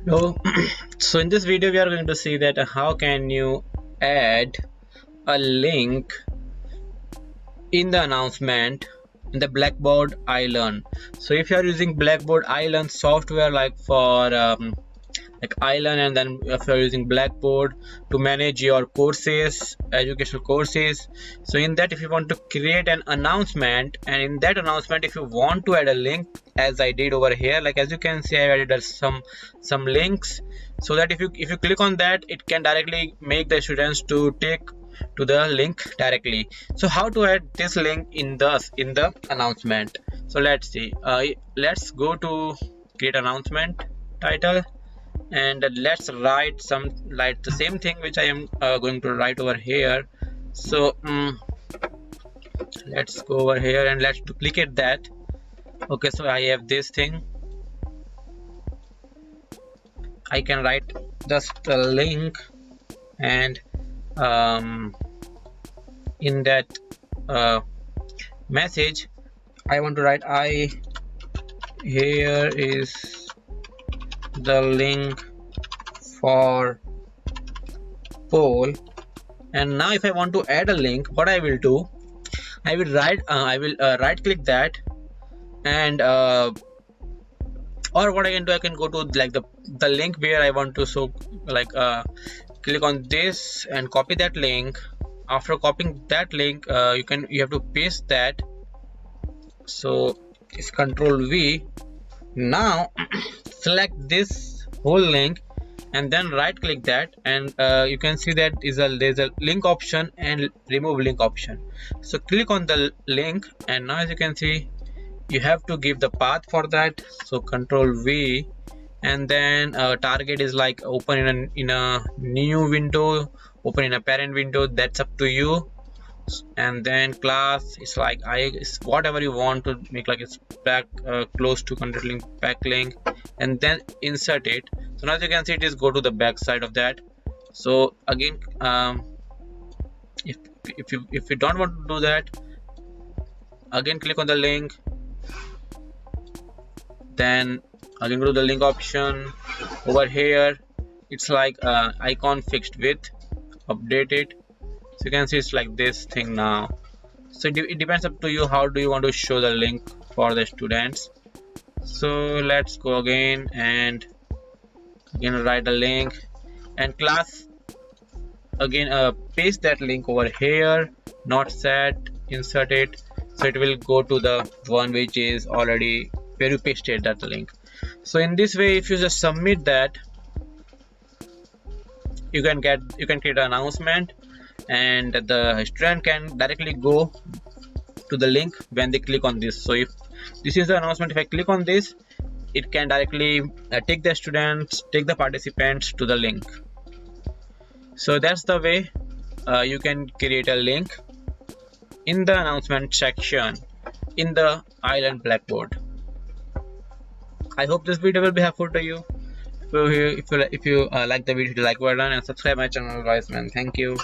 Hello. So in this video we are going to see that how can you add a link in the announcement in the Blackboard Ilearn. So if you are using Blackboard Ilearn software like for like Ilearn, and then if you are using Blackboard to manage your courses, educational courses, so in that if you want to create an announcement, and in that announcement if you want to add a link, as I did over here, like as you can see I added some links, so that if you click on that, it can directly make the students to take to the link directly. So how to add this link in the announcement? So let's see. Let's go to create announcement title, and let's write the same thing which I am going to write over here. So let's go over here and let's duplicate that. Okay, so I have this thing. I can write just a link, and in that message I want to write here is the link for poll. And now if I want to add a link, what I will do, I will right click that, and or what I can do, I can go to like the link where I want to, so like click on this and copy that link. After copying that link, you have to paste that, so it's Control V. Now select this whole link and then right click that, and you can see that there's a link option and remove link option. So click on the link, and now as you can see you have to give the path for that, so Control V, and then target is like open in a new window, open in a parent window, that's up to you. And then class is like it's whatever you want to make, like it's back close to content link backlink, and then insert it. So now as you can see, it is go to the back side of that. So again, if you don't want to do that, again click on the link, then again go to the link option. Over here it's like icon fixed width, update it. So you can see it's like this thing now. So it depends up to you, how do you want to show the link for the students. So let's go again and again write a link, and class again paste that link over here, not set, insert it, so it will go to the one which is already where you pasted that link. So in this way, if you just submit that, you can create an announcement, and the student can directly go to the link when they click on this. So if this is the announcement, if I click on this, it can directly take the participants to the link. So that's the way you can create a link in the announcement section in the Ilearn Blackboard. I hope this video will be helpful to you. If you like the video, hit the like button and subscribe my channel, guys, man. Thank you.